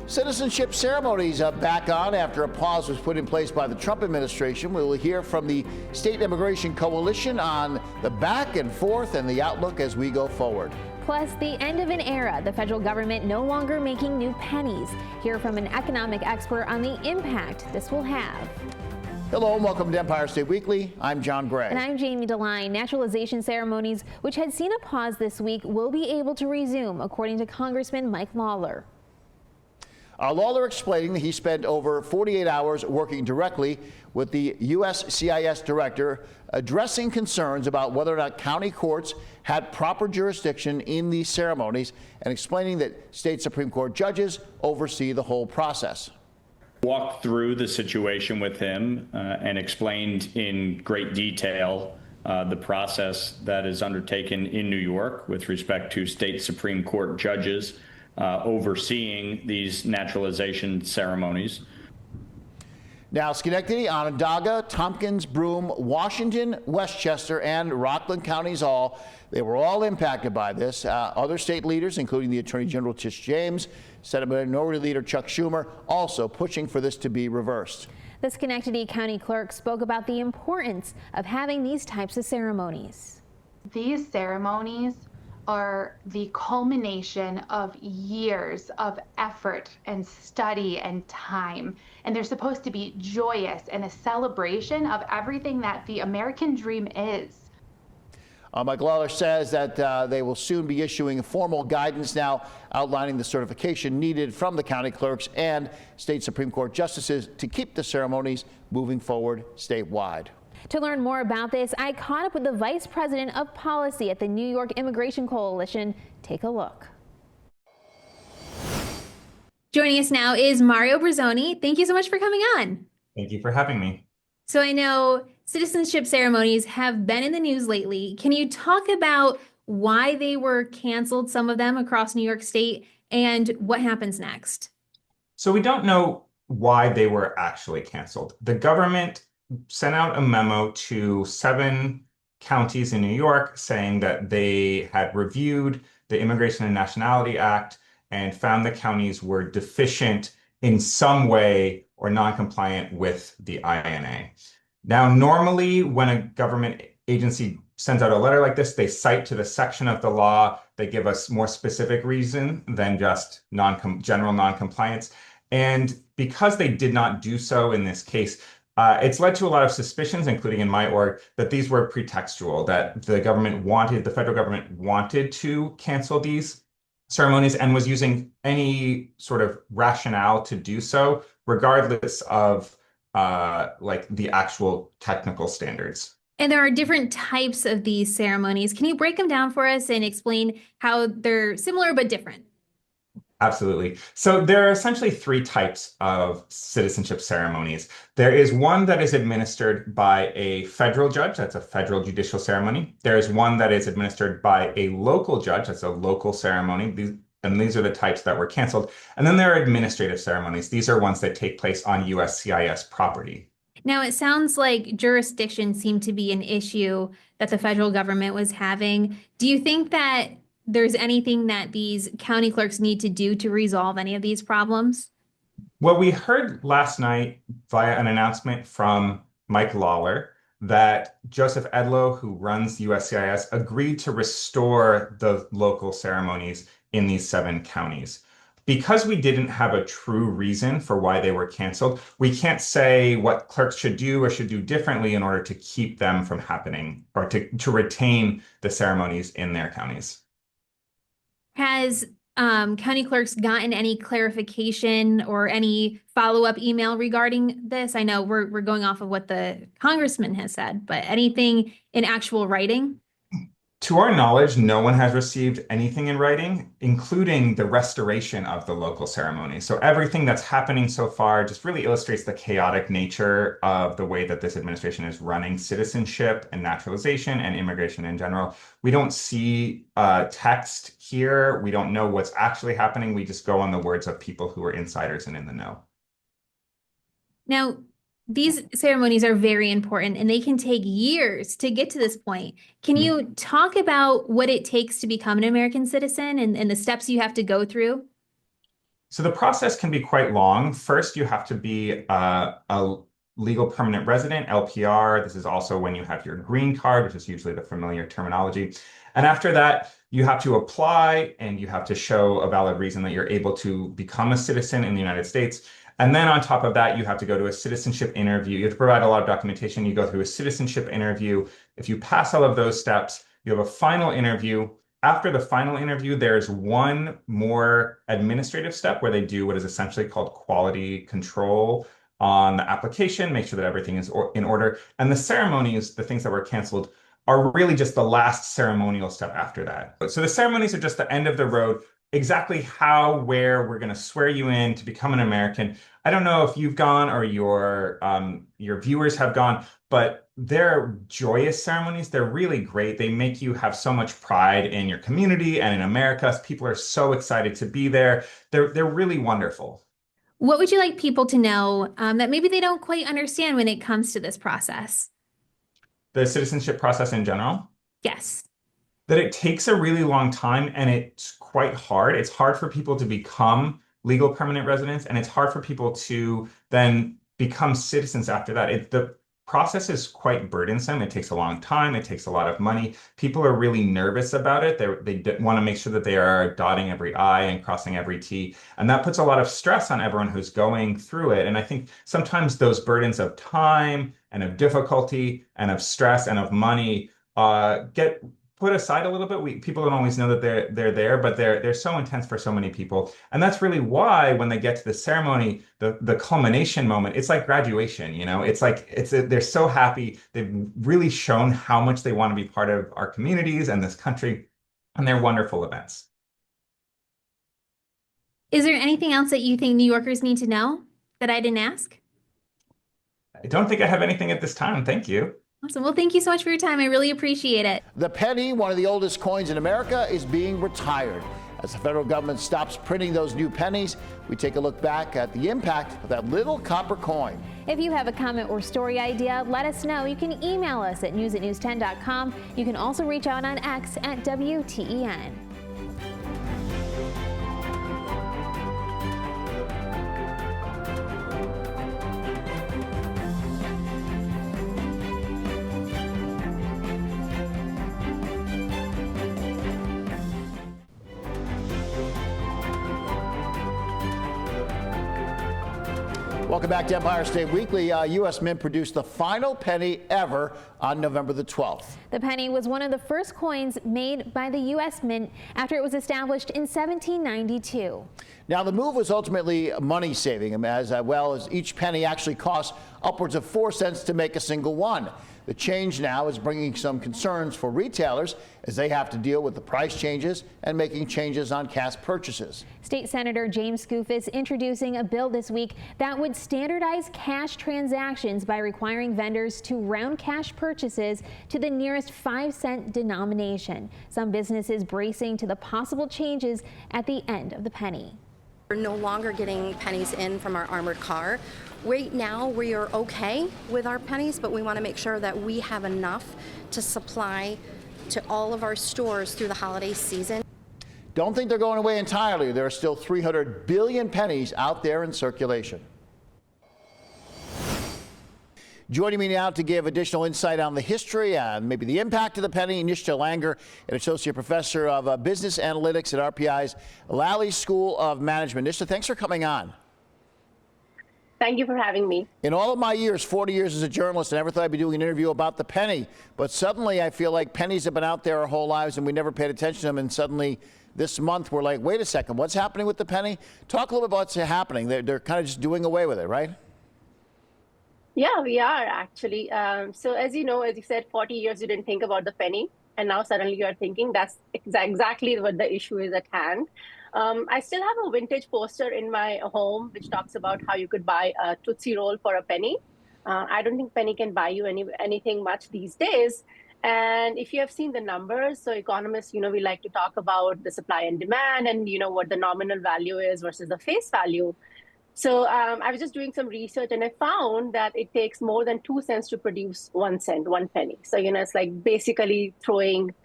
Citizenship ceremonies are back on after a pause was put in place by the Trump administration. We will hear from the State Immigration Coalition on the back and forth and the outlook as we go forward. Plus, the end of an era, the federal government no longer making new pennies. Hear from an economic expert on the impact this will have. Hello and welcome to Empire State Weekly. I'm John Gray. And I'm Jamie DeLine. Naturalization ceremonies, which had seen a pause this week, will be able to resume, according to Congressman Mike Lawler. Lawler explaining that he spent over 48 hours working directly with the USCIS director, addressing concerns about whether or not county courts had proper jurisdiction in these ceremonies, and explaining that state Supreme Court judges oversee the whole process. Walked through the situation with him and explained in great detail the process that is undertaken in New York with respect to state Supreme Court judges overseeing these naturalization ceremonies. Now, Schenectady, Onondaga, Tompkins, Broome, Washington, Westchester, and Rockland counties they were all impacted by this. Other state leaders, including the Attorney General Tish James, Senate Minority Leader Chuck Schumer, also pushing for this to be reversed. The Schenectady County Clerk spoke about the importance of having these types of ceremonies. These ceremonies are the culmination of years of effort and study and time. And they're supposed to be joyous and a celebration of everything that the American dream is. Mike Lawler says that they will soon be issuing formal guidance now outlining the certification needed from the county clerks and state Supreme Court justices to keep the ceremonies moving forward statewide. To learn more about this, I caught up with the Vice President of Policy at the New York Immigration Coalition. Take a look. Joining us now is Mario Brazzoni. Thank you so much for coming on. Thank you for having me. So I know citizenship ceremonies have been in the news lately. Can you talk about why they were canceled, some of them across New York State, and what happens next? So we don't know why they were actually canceled. The government sent out a memo to 7 counties in New York saying that they had reviewed the Immigration and Nationality Act and found the counties were deficient in some way or non-compliant with the INA. Now, normally when a government agency sends out a letter like this, they cite to the section of the law. They give us more specific reason than just general non-compliance. And because they did not do so in this case, it's led to a lot of suspicions, including in my org, that these were pretextual, that the federal government wanted to cancel these ceremonies and was using any sort of rationale to do so, regardless of the actual technical standards. And there are different types of these ceremonies. Can you break them down for us and explain how they're similar but different? Absolutely. So there are essentially 3 types of citizenship ceremonies. There is one that is administered by a federal judge. That's a federal judicial ceremony. There is one that is administered by a local judge. That's a local ceremony. These are the types that were canceled. And then there are administrative ceremonies. These are ones that take place on USCIS property. Now, it sounds like jurisdiction seemed to be an issue that the federal government was having. Do you think that there's anything that these county clerks need to do to resolve any of these problems? Well, we heard last night via an announcement from Mike Lawler that Joseph Edlow, who runs USCIS, agreed to restore the local ceremonies in these 7 counties. Because we didn't have a true reason for why they were canceled, we can't say what clerks should do or should do differently in order to keep them from happening or to retain the ceremonies in their counties. Has county clerks gotten any clarification or any follow-up email regarding this? I know we're going off of what the congressman has said, but anything in actual writing? To our knowledge, no one has received anything in writing, including the restoration of the local ceremony. So everything that's happening so far just really illustrates the chaotic nature of the way that this administration is running citizenship and naturalization and immigration in general. We don't see text here. We don't know what's actually happening. We just go on the words of people who are insiders and in the know. Now, these ceremonies are very important and they can take years to get to this point. Can you talk about what it takes to become an American citizen and the steps you have to go through? So the process can be quite long. First, you have to be a legal permanent resident, LPR. This is also when you have your green card, which is usually the familiar terminology. And after that, you have to apply and you have to show a valid reason that you're able to become a citizen in the United States. And then on top of that, you have to go to a citizenship interview. You have to provide a lot of documentation. You go through a citizenship interview. If you pass all of those steps, you have a final interview. After the final interview, there's one more administrative step where they do what is essentially called quality control on the application, make sure that everything is in order. And the ceremonies, the things that were canceled, are really just the last ceremonial step after that. So the ceremonies are just the end of the road. Exactly how, where we're going to swear you in to become an American. I don't know if you've gone or your viewers have gone, but they're joyous ceremonies. They're really great. They make you have so much pride in your community and in America. People are so excited to be there. They're really wonderful. What would you like people to know that maybe they don't quite understand when it comes to this process? The citizenship process in general. Yes. That it takes a really long time and it's quite hard. It's hard for people to become legal permanent residents, and it's hard for people to then become citizens after that. The process is quite burdensome. It takes a long time. It takes a lot of money. People are really nervous about it. They want to make sure that they are dotting every I and crossing every T. And that puts a lot of stress on everyone who's going through it. And I think sometimes those burdens of time and of difficulty and of stress and of money get put aside a little bit. People don't always know that they're there, but they're so intense for so many people. And that's really why when they get to the ceremony, the culmination moment, it's like graduation, you know, it's like they're so happy. They've really shown how much they want to be part of our communities and this country, and they're wonderful events. Is there anything else that you think New Yorkers need to know that I didn't ask? I don't think I have anything at this time. Thank you. Awesome. Well, thank you so much for your time. I really appreciate it. The penny, one of the oldest coins in America, is being retired. As the federal government stops printing those new pennies, we take a look back at the impact of that little copper coin. If you have a comment or story idea, let us know. You can email us at news@news10.com. You can also reach out on X at WTEN. Welcome back to Empire State Weekly. U.S. Mint produced the final penny ever on November the 12th. The penny was one of the first coins made by the U.S. Mint after it was established in 1792. Now, the move was ultimately money saving, as well as each penny actually cost upwards of 4 cents to make a single one. The change now is bringing some concerns for retailers as they have to deal with the price changes and making changes on cash purchases. State Senator James Skouf is introducing a bill this week that would standardize cash transactions by requiring vendors to round cash purchases to the nearest 5-cent denomination. Some businesses bracing to the possible changes at the end of the penny. We're no longer getting pennies in from our armored car. Right now, we are okay with our pennies, but we want to make sure that we have enough to supply to all of our stores through the holiday season. Don't think they're going away entirely. There are still 300 billion pennies out there in circulation. Joining me now to give additional insight on the history and maybe the impact of the penny, Nishtha Langer, an associate professor of business analytics at RPI's Lally School of Management. Nishtha, thanks for coming on. Thank you for having me. In all of my years, 40 years as a journalist, I never thought I'd be doing an interview about the penny. But suddenly I feel like pennies have been out there our whole lives and we never paid attention to them. And suddenly this month we're like, wait a second, what's happening with the penny? Talk a little bit about what's happening. They're kind of just doing away with it, right? Yeah, we are actually. So as you know, as you said, 40 years you didn't think about the penny. And now suddenly you are thinking that's exactly what the issue is at hand. I still have a vintage poster in my home which talks about how you could buy a Tootsie Roll for a penny. I don't think penny can buy you anything much these days. And if you have seen the numbers, so economists, we like to talk about the supply and demand and, what the nominal value is versus the face value. So I was just doing some research and I found that it takes more than 2 cents to produce 1 cent, 1 penny. So, it's like basically throwing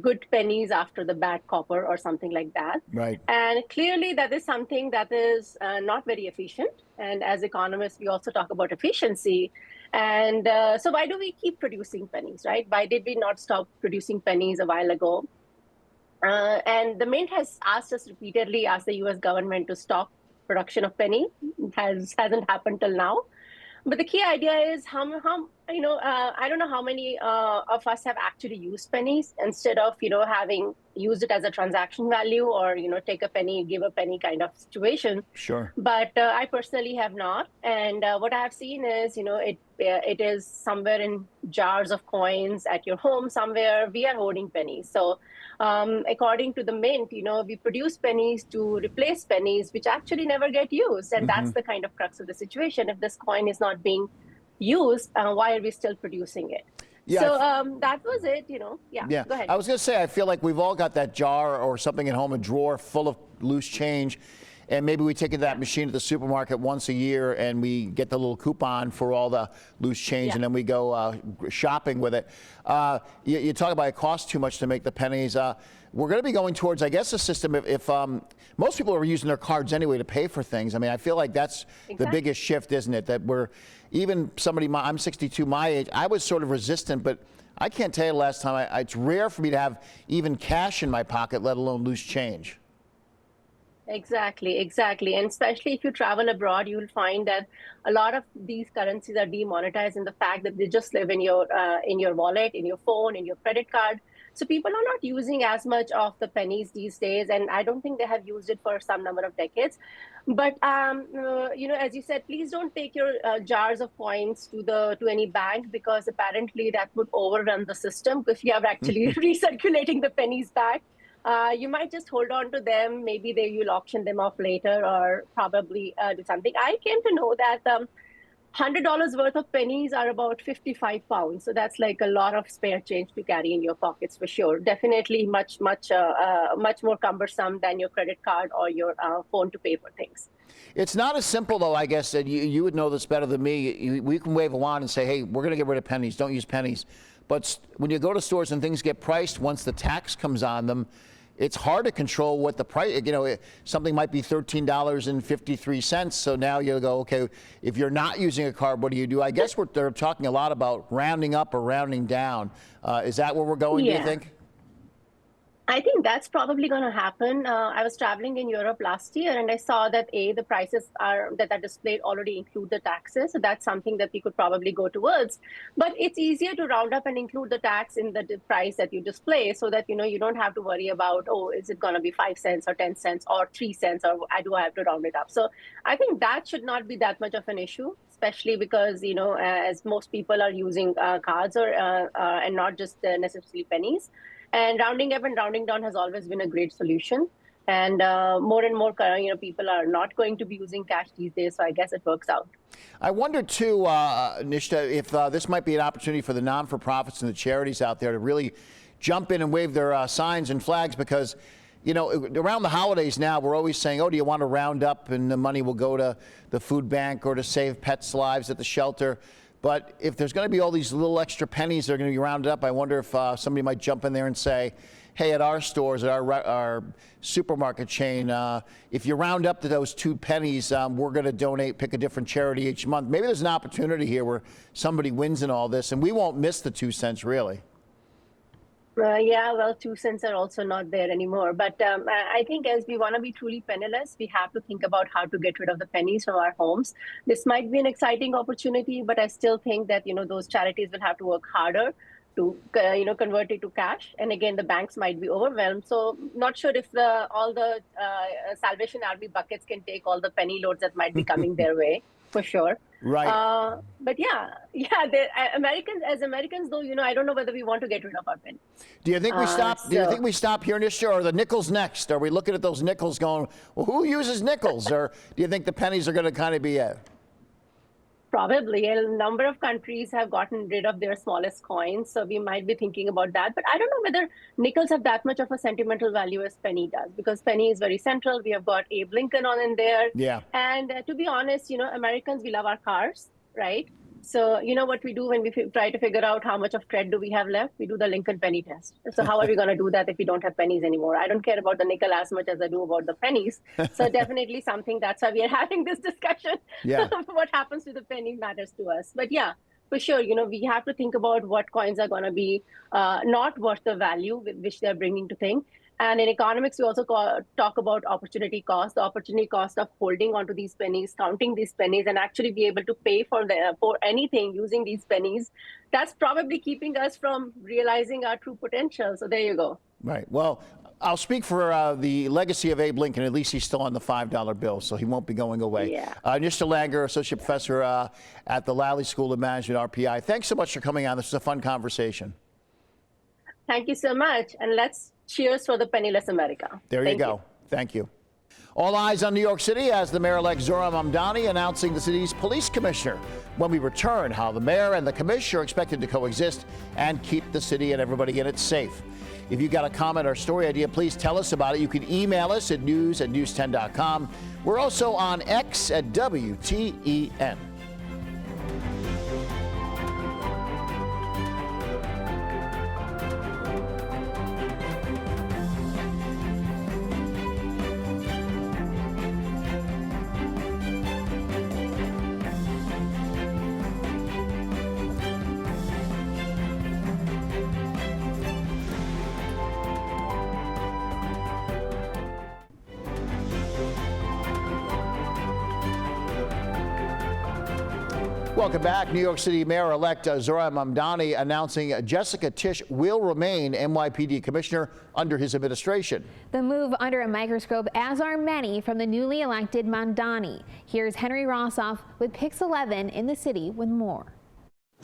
good pennies after the bad copper or something like that. Right. And clearly that is something that is not very efficient. And as economists, we also talk about efficiency. And so why do we keep producing pennies, right? Why did we not stop producing pennies a while ago? And the Mint has asked us repeatedly, asked the US government to stop production of penny. It hasn't happened till now. But the key idea is how I don't know how many of us have actually used pennies instead of, having used it as a transaction value or, take a penny, give a penny kind of situation. Sure. But I personally have not. And what I have seen is, it is somewhere in jars of coins at your home somewhere. We are hoarding pennies. So according to the Mint, we produce pennies to replace pennies, which actually never get used. And that's the kind of crux of the situation. If this coin is not being used, why are we still producing it? Yeah, So that was it, Yeah, go ahead. I was going to say, I feel like we've all got that jar or something at home, a drawer full of loose change. And maybe we take it to that machine at the supermarket once a year and we get the little coupon for all the loose change, and then we go shopping with it. You talk about it costs too much to make the pennies. We're going to be going towards, I guess, a system if most people are using their cards anyway to pay for things. I mean, I feel like that's the biggest shift, isn't it? That we're, even somebody, I'm 62, my age, I was sort of resistant, but I can't tell you the last time, it's rare for me to have even cash in my pocket, let alone loose change. Exactly. And especially if you travel abroad, you will find that a lot of these currencies are demonetized in the fact that they just live in your wallet, in your phone, in your credit card. So people are not using as much of the pennies these days, and I don't think they have used it for some number of decades. But as you said, please don't take your jars of coins to any bank, because apparently that would overrun the system. If you are actually recirculating the pennies back, you might just hold on to them. Maybe you'll auction them off later, or probably do something. I came to know that $100 worth of pennies are about 55 pounds. So that's like a lot of spare change to carry in your pockets for sure. Definitely much more cumbersome than your credit card or your phone to pay for things. It's not as simple, though, I guess, that you would know this better than me. We can wave a wand and say, hey, we're going to get rid of pennies. Don't use pennies. But when you go to stores and things get priced, once the tax comes on them, it's hard to control what the price, something might be $13.53. So now you go, okay, if you're not using a card, what do you do? I guess they're talking a lot about rounding up or rounding down. Is that where we're going, do you think? I think that's probably going to happen. I was traveling in Europe last year, and I saw that the prices that are displayed already include the taxes. So that's something that we could probably go towards. But it's easier to round up and include the tax in the price that you display, so that you don't have to worry about, oh, is it going to be 5 cents or 10 cents or 3 cents, or do I have to round it up? So I think that should not be that much of an issue, especially because as most people are using cards and not just necessarily pennies. And rounding up and rounding down has always been a great solution. And more and more people are not going to be using cash these days. So I guess it works out. I wonder, too, Nishta, if this might be an opportunity for the non-for-profits and the charities out there to really jump in and wave their signs and flags, because, around the holidays now, we're always saying, oh, do you want to round up and the money will go to the food bank or to save pets' lives at the shelter. But if there's going to be all these little extra pennies that are going to be rounded up, I wonder if somebody might jump in there and say, hey, at our stores, at our supermarket chain, if you round up to those 2 pennies, we're going to donate, pick a different charity each month. Maybe there's an opportunity here where somebody wins in all this, and we won't miss the 2 cents, really. Yeah, well, 2 cents are also not there anymore. But I think as we want to be truly penniless, we have to think about how to get rid of the pennies from our homes. This might be an exciting opportunity, but I still think that, those charities will have to work harder to, convert it to cash. And again, the banks might be overwhelmed. So not sure if all the Salvation Army buckets can take all the penny loads that might be coming their way, for sure. Right. But Americans, though, I don't know whether we want to get rid of our pennies. Do you think we stop? Do you think we stop here, Nisha, or the nickels next? Are we looking at those nickels going, well, who uses nickels? Or do you think the pennies are going to kind of be it? Probably. A number of countries have gotten rid of their smallest coins, so we might be thinking about that. But I don't know whether nickels have that much of a sentimental value as penny does, because penny is very central. We have got Abe Lincoln on in there. Yeah. And to be honest, Americans, we love our cars, right? So you know what we do when we try to figure out how much of cred do we have left? We do the Lincoln penny test. So how are we going to do that if we don't have pennies anymore? I don't care about the nickel as much as I do about the pennies. So definitely something, that's why we are having this discussion. Yeah. What happens to the penny matters to us. But yeah, for sure, we have to think about what coins are going to be not worth the value with which they're bringing to thing. And in economics, we also talk about opportunity cost, the opportunity cost of holding onto these pennies, counting these pennies, and actually be able to pay for anything using these pennies. That's probably keeping us from realizing our true potential. So there you go. Right. Well, I'll speak for the legacy of Abe Lincoln. At least he's still on the $5 bill, so he won't be going away. Yeah. Nishta Langer, Associate Professor at the Lally School of Management, RPI. Thanks so much for coming on. This was a fun conversation. Thank you so much. And let's cheers for the penniless America. There you go. Thank you. All eyes on New York City as the mayor-elect Zohran Mamdani announcing the city's police commissioner. When we return, how the mayor and the commissioner are expected to coexist and keep the city and everybody in it safe. If you've got a comment or story idea, please tell us about it. You can email us at news@news10.com. We're also on X at WTEN. Welcome back. New York City Mayor-elect Zohran Mamdani announcing Jessica Tisch will remain NYPD Commissioner under his administration. The move under a microscope, as are many from the newly elected Mamdani. Here's Henry Rossoff with Pix 11 in the city with more.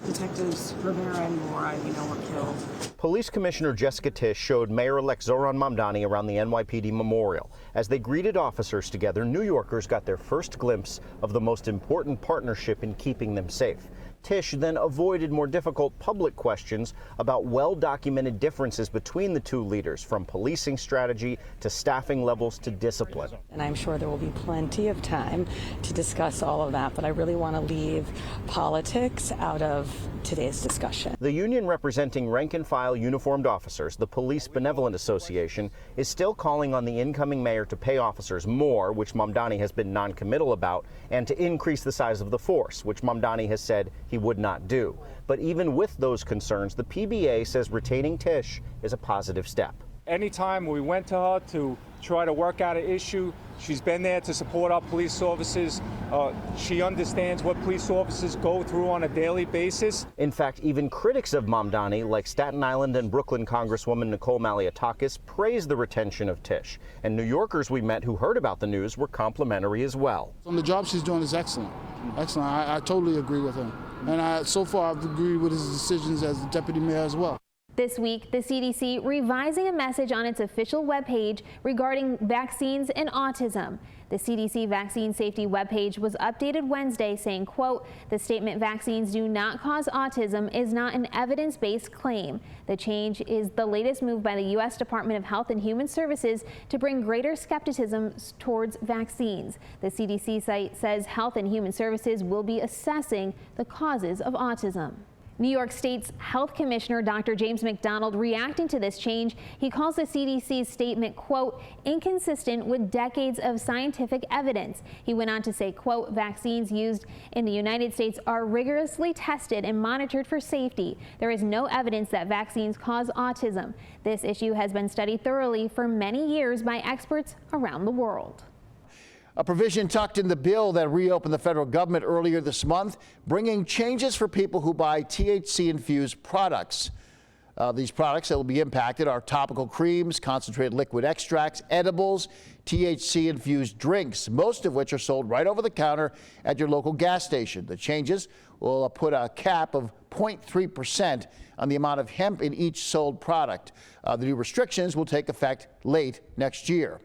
Detectives Rivera and Mora, were killed. Police Commissioner Jessica Tisch showed Mayor-elect Zohran Mamdani around the NYPD Memorial. As they greeted officers together, New Yorkers got their first glimpse of the most important partnership in keeping them safe. Tisch then avoided more difficult public questions about well-documented differences between the two leaders, from policing strategy to staffing levels to discipline. And I'm sure there will be plenty of time to discuss all of that, but I really want to leave politics out of today's discussion. The union representing rank-and-file uniformed officers, the Police Benevolent Association, is still calling on the incoming mayor to pay officers more, which Mamdani has been non-committal about, and to increase the size of the force, which Mamdani has said he would not do. But even with those concerns, the PBA says retaining Tisch is a positive step. Anytime we went to her to try to work out an issue, she's been there to support our police officers. She understands what police officers go through on a daily basis. In fact, even critics of Mamdani, like Staten Island and Brooklyn Congresswoman Nicole Malliotakis, praised the retention of Tisch. And New Yorkers we met who heard about the news were complimentary as well. And the job she's doing is excellent. Excellent. I totally agree with him. And so far I've agreed with his decisions as the deputy mayor as well. This week, the CDC revising a message on its official webpage regarding vaccines and autism. The CDC vaccine safety webpage was updated Wednesday saying, quote, "The statement vaccines do not cause autism is not an evidence-based claim. The change is the latest move by the U.S. Department of Health and Human Services to bring greater skepticism towards vaccines. The CDC site says Health and Human Services will be assessing the causes of autism." New York State's Health Commissioner Dr. James McDonald reacting to this change. He calls the CDC's statement, quote, "inconsistent with decades of scientific evidence." He went on to say, quote, "Vaccines used in the United States are rigorously tested and monitored for safety. There is no evidence that vaccines cause autism. This issue has been studied thoroughly for many years by experts around the world." A provision tucked in the bill that reopened the federal government earlier this month, bringing changes for people who buy THC-infused products. These products that will be impacted are topical creams, concentrated liquid extracts, edibles, THC-infused drinks, most of which are sold right over the counter at your local gas station. The changes will put a cap of 0.3% on the amount of hemp in each sold product. The new restrictions will take effect late next year.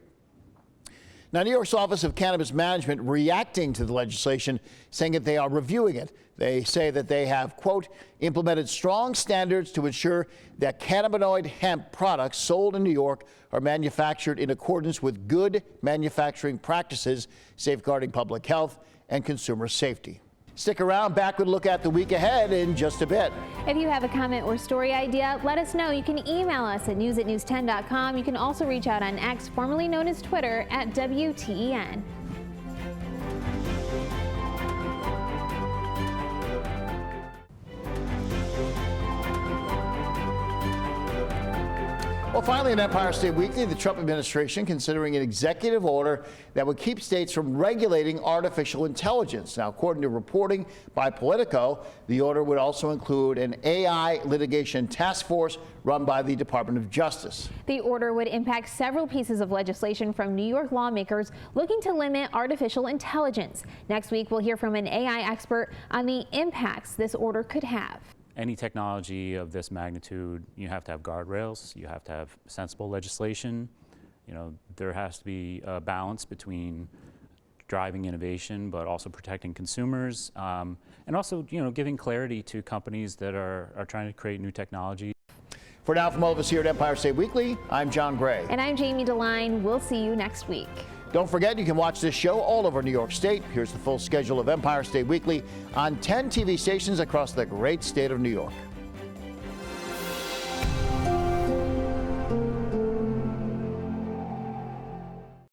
Now, New York's Office of Cannabis Management reacting to the legislation, saying that they are reviewing it. They say that they have, quote, "implemented strong standards to ensure that cannabinoid hemp products sold in New York are manufactured in accordance with good manufacturing practices, safeguarding public health and consumer safety." Stick around, back with a look at the week ahead in just a bit. If you have a comment or story idea, let us know. You can email us at news@news10.com. You can also reach out on X, formerly known as Twitter, at WTEN. Well, finally, in Empire State Weekly, the Trump administration considering an executive order that would keep states from regulating artificial intelligence. Now, according to reporting by Politico, the order would also include an AI litigation task force run by the Department of Justice. The order would impact several pieces of legislation from New York lawmakers looking to limit artificial intelligence. Next week, we'll hear from an AI expert on the impacts this order could have. Any technology of this magnitude, you have to have guardrails, you have to have sensible legislation. You know, there has to be a balance between driving innovation, but also protecting consumers, and also, you know, giving clarity to companies that are trying to create new technology. For now, from all of us here at Empire State Weekly, I'm John Gray. And I'm Jamie DeLine. We'll see you next week. Don't forget, you can watch this show all over New York State. Here's the full schedule of Empire State Weekly on 10 TV stations across the great state of New York.